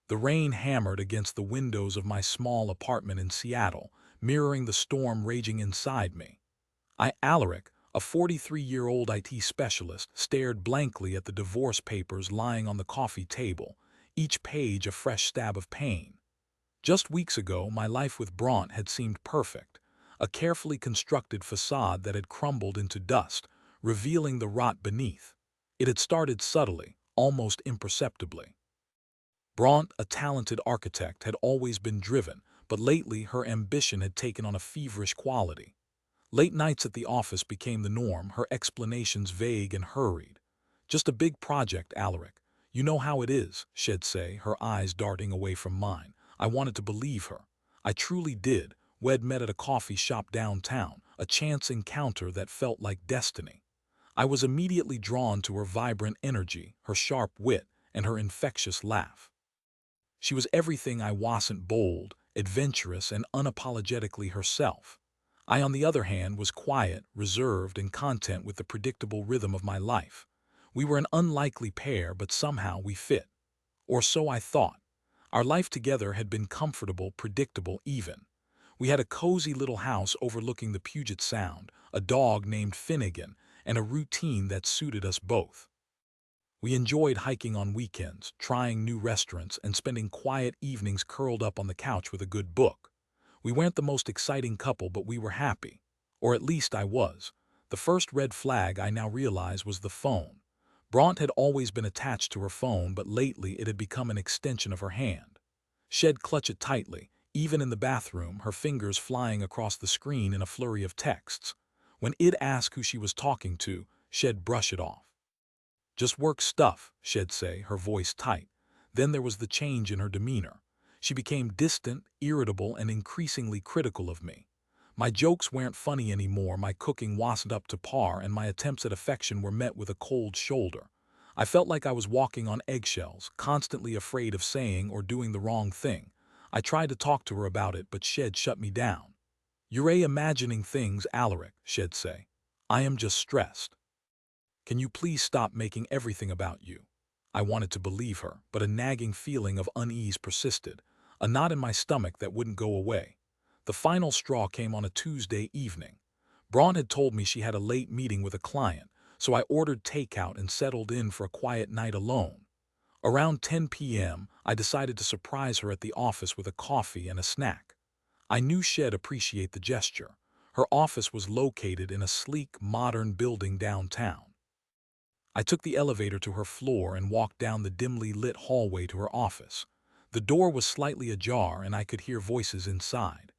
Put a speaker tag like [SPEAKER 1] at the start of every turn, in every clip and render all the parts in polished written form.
[SPEAKER 1] The rain hammered against the windows of my small apartment in Seattle, mirroring the storm raging inside me. Alaric, a 43-year-old IT specialist, stared blankly at the divorce papers lying on the coffee table, each page a fresh stab of pain. Just weeks ago, my life with Bronte had seemed perfect, a carefully constructed facade that had crumbled into dust, revealing the rot beneath. It had started subtly, almost imperceptibly. Bronte, a talented architect, had always been driven, but lately her ambition had taken on a feverish quality. Late nights at the office became the norm, her explanations vague and hurried. "Just a big project, Alaric. You know how it is," she'd say, her eyes darting away from mine. I wanted to believe her. I truly did. We'd met at a coffee shop downtown, a chance encounter that felt like destiny. I was immediately drawn to her vibrant energy, her sharp wit, and her infectious laugh. She was everything I wasn't: bold, adventurous, and unapologetically herself. I, on the other hand, was quiet, reserved, and content with the predictable rhythm of my life. We were an unlikely pair, but somehow we fit. Or so I thought. Our life together had been comfortable, predictable, even. We had a cozy little house overlooking the Puget Sound, a dog named Finnegan, and a routine that suited us both. We enjoyed hiking on weekends, trying new restaurants, and spending quiet evenings curled up on the couch with a good book. We weren't the most exciting couple, but we were happy. Or at least I was. The first red flag, I now realize, was the phone. Bronte had always been attached to her phone, but lately it had become an extension of her hand. She'd clutch it tightly, even in the bathroom, her fingers flying across the screen in a flurry of texts. When it'd ask who she was talking to, she'd brush it off. "Just work stuff," she'd say, her voice tight. Then there was the change in her demeanor. She became distant, irritable, and increasingly critical of me. My jokes weren't funny anymore, my cooking wasn't up to par, and my attempts at affection were met with a cold shoulder. I felt like I was walking on eggshells, constantly afraid of saying or doing the wrong thing. I tried to talk to her about it, but she'd shut me down. "You're imagining things, Alaric," she'd say. "I am just stressed. Can you please stop making everything about you?" I wanted to believe her, but a nagging feeling of unease persisted, a knot in my stomach that wouldn't go away. The final straw came on a Tuesday evening. Bronte had told me she had a late meeting with a client, so I ordered takeout and settled in for a quiet night alone. Around 10 p.m., I decided to surprise her at the office with a coffee and a snack. I knew she'd appreciate the gesture. Her office was located in a sleek, modern building downtown. I took the elevator to her floor and walked down the dimly lit hallway to her office. The door was slightly ajar and I could hear voices inside.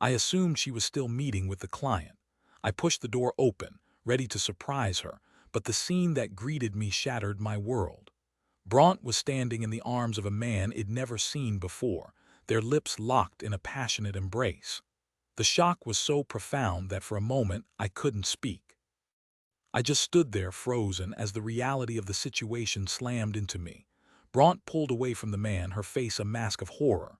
[SPEAKER 1] I assumed she was still meeting with the client. I pushed the door open, ready to surprise her, but the scene that greeted me shattered my world. Bronte was standing in the arms of a man I'd never seen before, their lips locked in a passionate embrace. The shock was so profound that for a moment I couldn't speak. I just stood there frozen as the reality of the situation slammed into me. Bronte pulled away from the man, her face a mask of horror.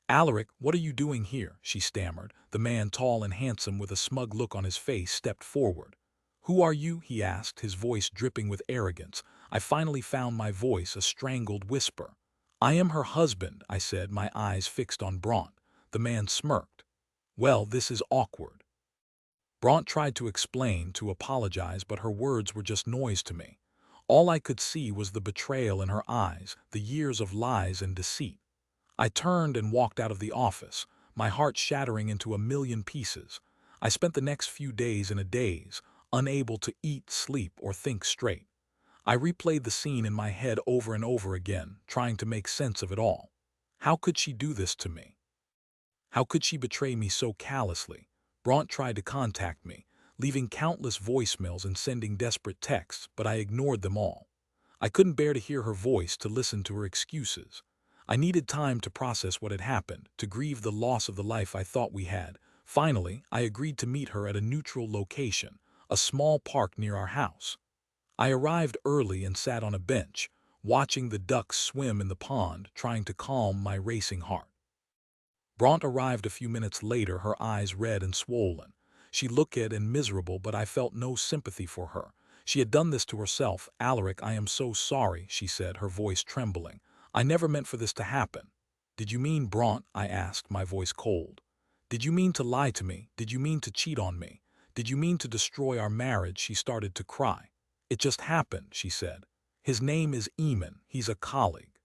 [SPEAKER 1] "Alaric, what are you doing here?" she stammered. The man, tall and handsome with a smug look on his face, stepped forward. "Who are you?" he asked, his voice dripping with arrogance. I finally found my voice, a strangled whisper. "I am her husband," I said, my eyes fixed on Bronte. The man smirked. "Well, this is awkward." Bronte tried to explain, to apologize, but her words were just noise to me. All I could see was the betrayal in her eyes, the years of lies and deceit. I turned and walked out of the office, my heart shattering into a million pieces. I spent the next few days in a daze, unable to eat, sleep, or think straight. I replayed the scene in my head over and over again, trying to make sense of it all. How could she do this to me? How could she betray me so callously? Bronte tried to contact me, leaving countless voicemails and sending desperate texts, but I ignored them all. I couldn't bear to hear her voice, to listen to her excuses. I needed time to process what had happened, to grieve the loss of the life I thought we had. Finally, I agreed to meet her at a neutral location, a small park near our house. I arrived early and sat on a bench, watching the ducks swim in the pond, trying to calm my racing heart. Bronte arrived a few minutes later, her eyes red and swollen. She looked and miserable, but I felt no sympathy for her. She had done this to herself. "Alaric, I am so sorry," she said, her voice trembling. I never meant for this to happen. Did you mean, Bronte? I asked, my voice cold. Did you mean to lie to me? Did you mean to cheat on me? Did you mean to destroy our marriage? She started to cry. It just happened, she said. His name is Eamon. He's a colleague.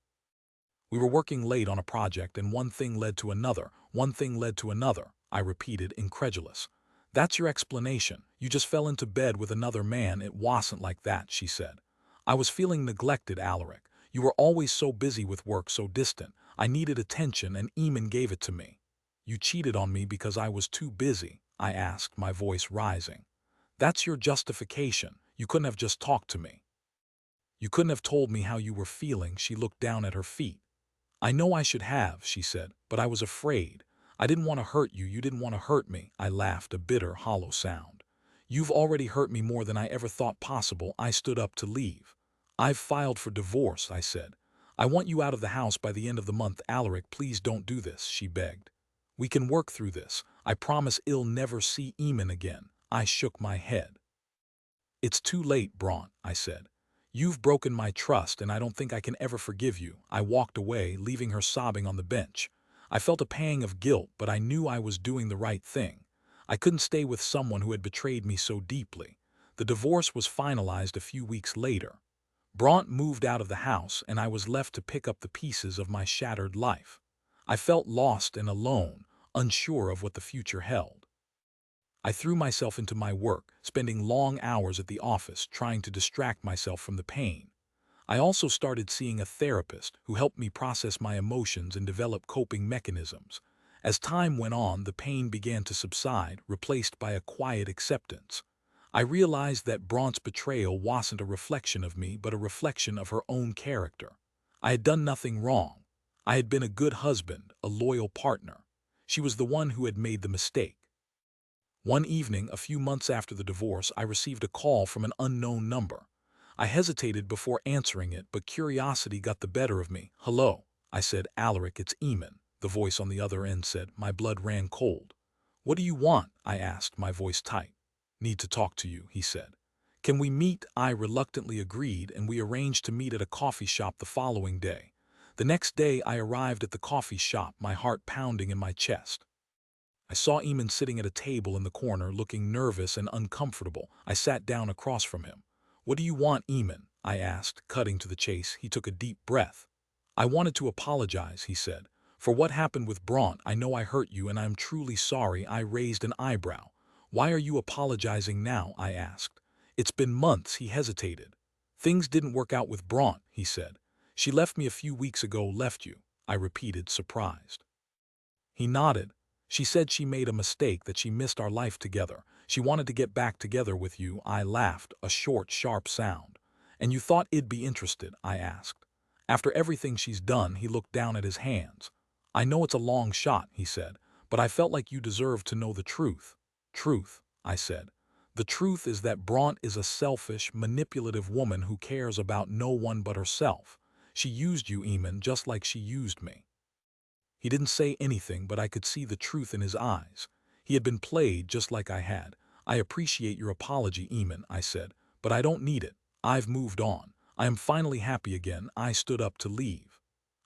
[SPEAKER 1] We were working late on a project and one thing led to another, one thing led to another, I repeated, incredulous. That's your explanation. You just fell into bed with another man. It wasn't like that, she said. I was feeling neglected, Alaric. You were always so busy with work, so distant. I needed attention and Eamon gave it to me. You cheated on me because I was too busy, I asked, my voice rising. That's your justification. You couldn't have just talked to me. You couldn't have told me how you were feeling. She looked down at her feet. I know I should have, she said, but I was afraid. I didn't want to hurt you. You didn't want to hurt me. I laughed, a bitter, hollow sound. You've already hurt me more than I ever thought possible. I stood up to leave. I've filed for divorce, I said. I want you out of the house by the end of the month. Alaric, please don't do this, she begged. We can work through this. I promise I'll never see Eamon again. I shook my head. It's too late, Bronte, I said. You've broken my trust and I don't think I can ever forgive you. I walked away, leaving her sobbing on the bench. I felt a pang of guilt, but I knew I was doing the right thing. I couldn't stay with someone who had betrayed me so deeply. The divorce was finalized a few weeks later. Bronte moved out of the house and I was left to pick up the pieces of my shattered life. I felt lost and alone, unsure of what the future held. I threw myself into my work, spending long hours at the office trying to distract myself from the pain. I also started seeing a therapist who helped me process my emotions and develop coping mechanisms. As time went on, the pain began to subside, replaced by a quiet acceptance. I realized that Bronte's betrayal wasn't a reflection of me, but a reflection of her own character. I had done nothing wrong. I had been a good husband, a loyal partner. She was the one who had made the mistake. One evening, a few months after the divorce, I received a call from an unknown number. I hesitated before answering it, but curiosity got the better of me. Hello, I said. Alaric, it's Eamon. The voice on the other end said. My blood ran cold. What do you want? I asked, my voice tight. Need to talk to you, he said. Can we meet? I reluctantly agreed, and we arranged to meet at a coffee shop the following day. The next day I arrived at the coffee shop, my heart pounding in my chest. I saw Eamon sitting at a table in the corner, looking nervous and uncomfortable. I sat down across from him. What do you want, Eamon? I asked, cutting to the chase. He took a deep breath. I wanted to apologize, he said. For what happened with Bronte, I know I hurt you and I'm truly sorry. I raised an eyebrow. Why are you apologizing now? I asked. It's been months, he hesitated. Things didn't work out with Bronte, he said. She left me a few weeks ago. Left you? I repeated, surprised. He nodded. She said she made a mistake, that she missed our life together. She wanted to get back together with you. I laughed, a short, sharp sound. And you thought I'd be interested? I asked. After everything she's done, he looked down at his hands. I know it's a long shot, he said, but I felt like you deserved to know the truth. Truth, I said. The truth is that Bronte is a selfish, manipulative woman who cares about no one but herself. She used you, Eamon, just like she used me. He didn't say anything, but I could see the truth in his eyes. He had been played just like I had. I appreciate your apology, Eamon, I said, but I don't need it. I've moved on. I am finally happy again. I stood up to leave.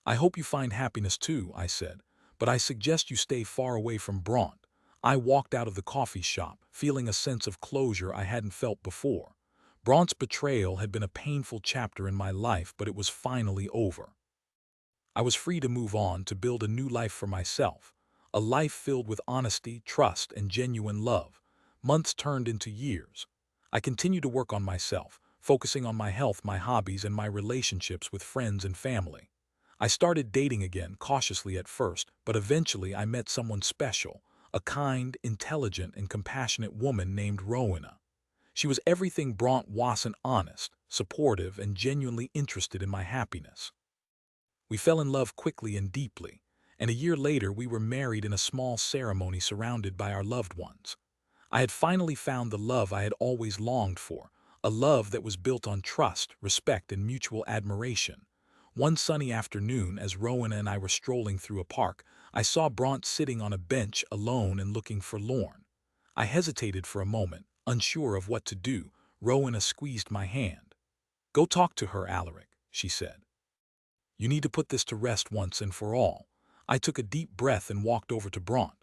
[SPEAKER 1] I hope you find happiness too, I said, but I suggest you stay far away from Bronte. I walked out of the coffee shop, feeling a sense of closure I hadn't felt before. Bronte's betrayal had been a painful chapter in my life, but it was finally over. I was free to move on, to build a new life for myself, a life filled with honesty, trust, and genuine love. Months turned into years. I continued to work on myself, focusing on my health, my hobbies, and my relationships with friends and family. I started dating again, cautiously at first, but eventually I met someone special, a kind, intelligent, and compassionate woman named Rowena. She was everything Bronte wasn't: honest, supportive, and genuinely interested in my happiness. We fell in love quickly and deeply, and a year later we were married in a small ceremony surrounded by our loved ones. I had finally found the love I had always longed for, a love that was built on trust, respect, and mutual admiration. One sunny afternoon, as Rowena and I were strolling through a park, I saw Bronte sitting on a bench alone and looking forlorn. I hesitated for a moment, unsure of what to do. Rowena squeezed my hand. Go talk to her, Alaric, she said. You need to put this to rest once and for all. I took a deep breath and walked over to Bronte.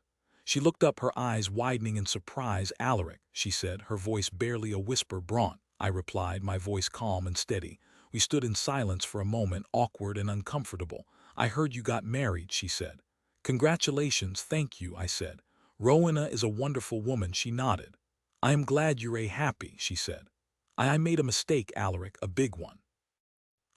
[SPEAKER 1] She looked up, her eyes widening in surprise. Alaric, she said, her voice barely a whisper. Bronte, I replied, my voice calm and steady. We stood in silence for a moment, awkward and uncomfortable. I heard you got married, she said. Congratulations, thank you, I said. Rowena is a wonderful woman, she nodded. I am glad you're happy, she said. I made a mistake, Alaric, a big one.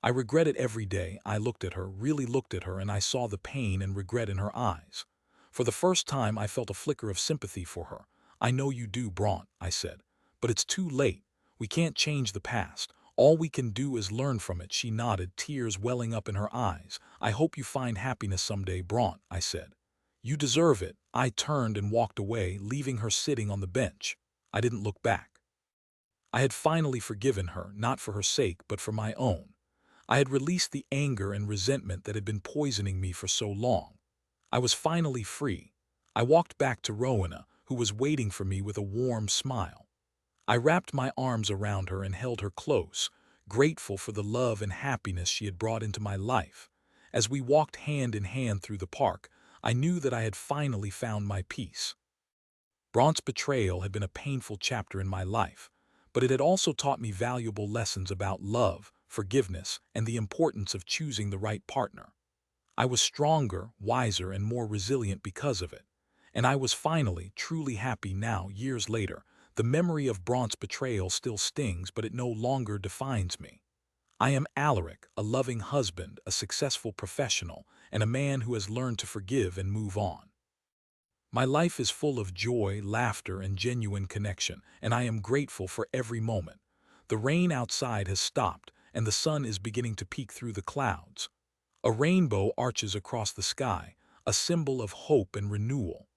[SPEAKER 1] I regret it every day. I looked at her, really looked at her, and I saw the pain and regret in her eyes. For the first time, I felt a flicker of sympathy for her. I know you do, Bronte, I said. But it's too late. We can't change the past. All we can do is learn from it, she nodded, tears welling up in her eyes. I hope you find happiness someday, Bronte, I said. You deserve it. I turned and walked away, leaving her sitting on the bench. I didn't look back. I had finally forgiven her, not for her sake, but for my own. I had released the anger and resentment that had been poisoning me for so long. I was finally free. I walked back to Rowena, who was waiting for me with a warm smile. I wrapped my arms around her and held her close, grateful for the love and happiness she had brought into my life. As we walked hand in hand through the park, I knew that I had finally found my peace. Bronte's betrayal had been a painful chapter in my life, but it had also taught me valuable lessons about love, forgiveness, and the importance of choosing the right partner. I was stronger, wiser, and more resilient because of it. And I was finally, truly happy now, years later. The memory of Bronte's betrayal still stings, but it no longer defines me. I am Alaric, a loving husband, a successful professional, and a man who has learned to forgive and move on. My life is full of joy, laughter, and genuine connection, and I am grateful for every moment. The rain outside has stopped, and the sun is beginning to peek through the clouds. A rainbow arches across the sky, a symbol of hope and renewal.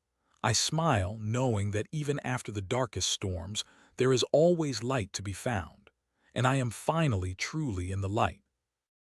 [SPEAKER 1] I smile, knowing that even after the darkest storms, there is always light to be found. And I am finally truly in the light.